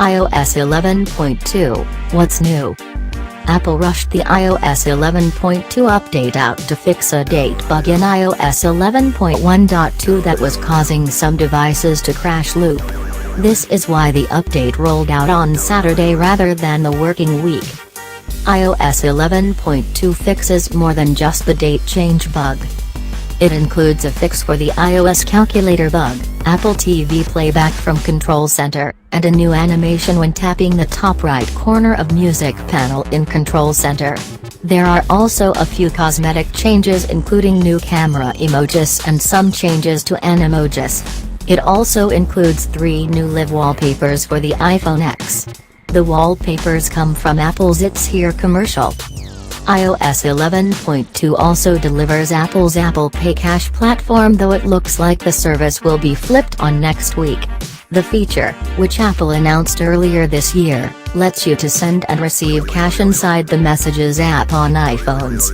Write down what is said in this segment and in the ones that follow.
iOS 11.2, what's new? Apple rushed the iOS 11.2 update out to fix a date bug in iOS 11.1.2 that was causing some devices to crash loop. This is why the update rolled out on Saturday rather than the working week. iOS 11.2 fixes more than just the date change bug. It includes a fix for the iOS calculator bug, Apple TV playback from Control Center, and a new animation when tapping the top right corner of Music panel in Control Center. There are also a few cosmetic changes including new camera emojis and some changes to Animojis. It also includes 3 new live wallpapers for the iPhone X. The wallpapers come from Apple's It's Here commercial. iOS 11.2 also delivers Apple's Apple Pay Cash platform, though it looks like the service will be flipped on next week. The feature, which Apple announced earlier this year, lets you to send and receive cash inside the Messages app on iPhones.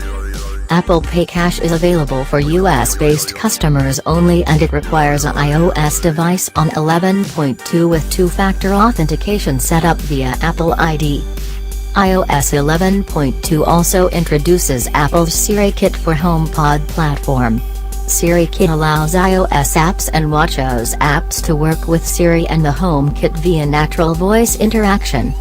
Apple Pay Cash is available for US-based customers only, and it requires an iOS device on 11.2 with two-factor authentication set up via Apple ID. iOS 11.2 also introduces Apple's Siri Kit for HomePod platform. Siri Kit allows iOS apps and watchOS apps to work with Siri and the HomeKit via natural voice interaction.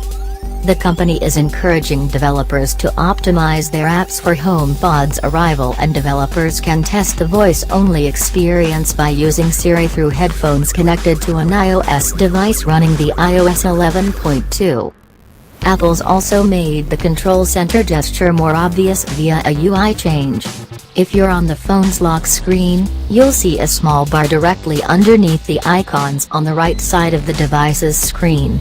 The company is encouraging developers to optimize their apps for HomePod's arrival, and developers can test the voice-only experience by using Siri through headphones connected to an iOS device running the iOS 11.2. Apple's also made the Control Center gesture more obvious via a UI change. If you're on the phone's lock screen, you'll see a small bar directly underneath the icons on the right side of the device's screen.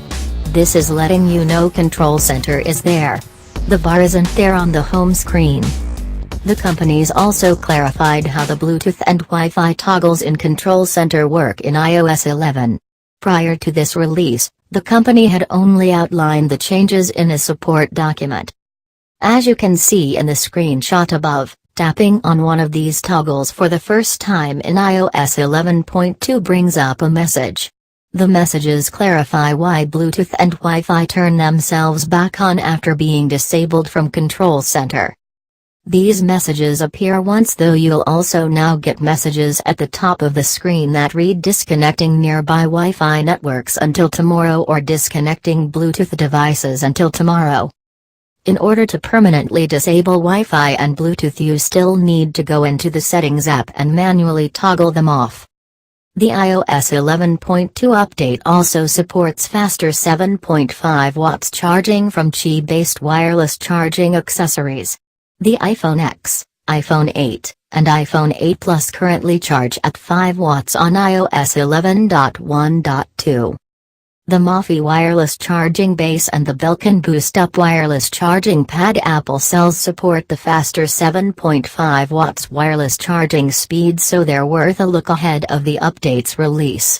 This is letting you know Control Center is there. The bar isn't there on the home screen. The company's also clarified how the Bluetooth and Wi-Fi toggles in Control Center work in iOS 11. Prior to this release, the company had only outlined the changes in a support document. As you can see in the screenshot above, tapping on one of these toggles for the first time in iOS 11.2 brings up a message. The messages clarify why Bluetooth and Wi-Fi turn themselves back on after being disabled from Control Center. These messages appear once, though you'll also now get messages at the top of the screen that read disconnecting nearby Wi-Fi networks until tomorrow or disconnecting Bluetooth devices until tomorrow. In order to permanently disable Wi-Fi and Bluetooth, you still need to go into the Settings app and manually toggle them off. The iOS 11.2 update also supports faster 7.5 watts charging from Qi-based wireless charging accessories. The iPhone X, iPhone 8, and iPhone 8 Plus currently charge at 5 watts on iOS 11.1.2. The Mophie wireless charging base and the Belkin Boost Up wireless charging pad Apple sells support the faster 7.5 watts wireless charging speed, so they're worth a look ahead of the update's release.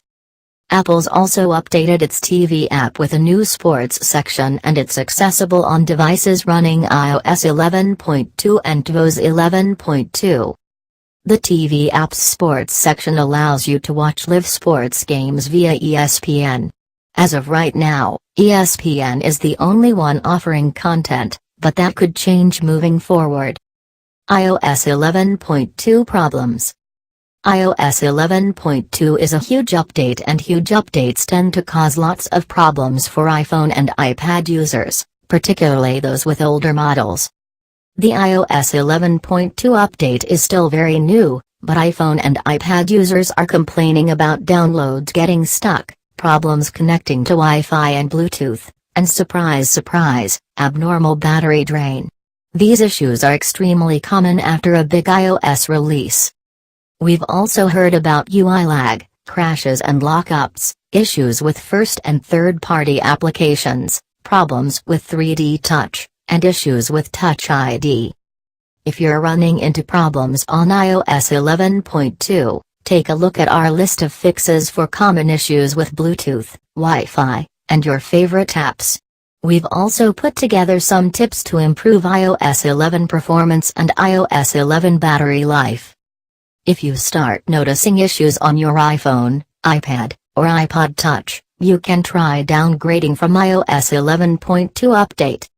Apple's also updated its TV app with a new sports section, and it's accessible on devices running iOS 11.2 and tvOS 11.2. The TV app's sports section allows you to watch live sports games via ESPN. As of right now, ESPN is the only one offering content, but that could change moving forward. iOS 11.2 problems. iOS 11.2 is a huge update, and huge updates tend to cause lots of problems for iPhone and iPad users, particularly those with older models. The iOS 11.2 update is still very new, but iPhone and iPad users are complaining about downloads getting stuck, problems connecting to Wi-Fi and Bluetooth, and surprise surprise, abnormal battery drain. These issues are extremely common after a big iOS release. We've also heard about UI lag, crashes and lockups, issues with first and third-party applications, problems with 3D Touch, and issues with Touch ID. If you're running into problems on iOS 11.2, take a look at our list of fixes for common issues with Bluetooth, Wi-Fi, and your favorite apps. We've also put together some tips to improve iOS 11 performance and iOS 11 battery life. If you start noticing issues on your iPhone, iPad, or iPod Touch, You can try downgrading from iOS 11.2 update.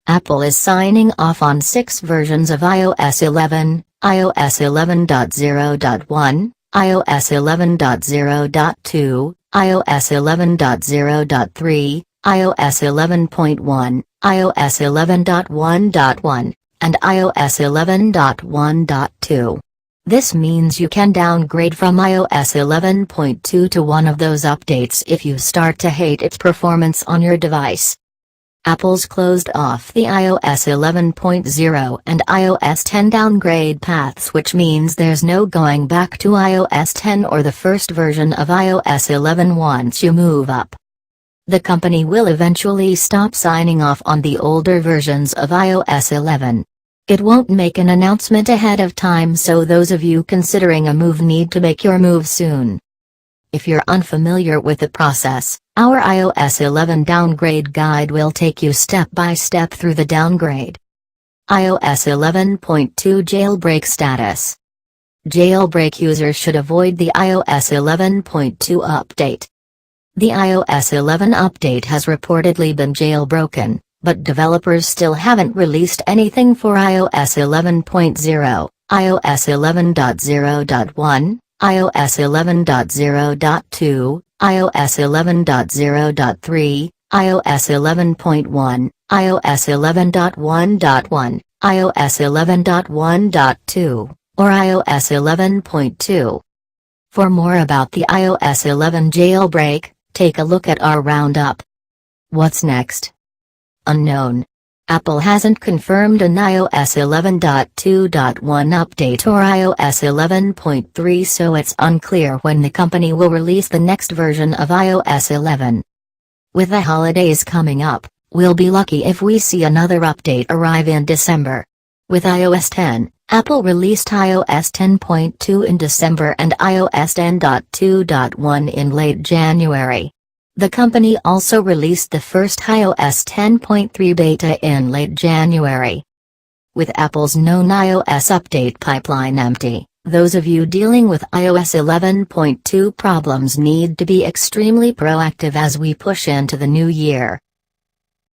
Apple is signing off on 6 versions of iOS 11, iOS 11.0.1, iOS 11.0.2, iOS 11.0.3, iOS 11.1, iOS 11.1.1, and iOS 11.1.2. This means you can downgrade from iOS 11.2 to one of those updates if you start to hate its performance on your device. Apple's closed off the iOS 11.0 and iOS 10 downgrade paths, which means there's no going back to iOS 10 or the first version of iOS 11 once you move up. The company will eventually stop signing off on the older versions of iOS 11. It won't make an announcement ahead of time, so those of you considering a move need to make your move soon. If you're unfamiliar with the process, our iOS 11 downgrade guide will take you step by step through the downgrade. iOS 11.2 Jailbreak Status. Jailbreak users should avoid the iOS 11.2 update. The iOS 11 update has reportedly been jailbroken, but developers still haven't released anything for iOS 11.0, iOS 11.0.1, iOS 11.0.2, iOS 11.0.3, iOS 11.1, iOS 11.1.1, iOS 11.1.2, or iOS 11.2. For more about the iOS 11 jailbreak, take a look at our roundup. What's next? Unknown. Apple hasn't confirmed an iOS 11.2.1 update or iOS 11.3, so it's unclear when the company will release the next version of iOS 11. With the holidays coming up, we'll be lucky if we see another update arrive in December. With iOS 10, Apple released iOS 10.2 in December and iOS 10.2.1 in late January. The company also released the first iOS 10.3 beta in late January. With Apple's known iOS update pipeline empty, those of you dealing with iOS 11.2 problems need to be extremely proactive as we push into the new year.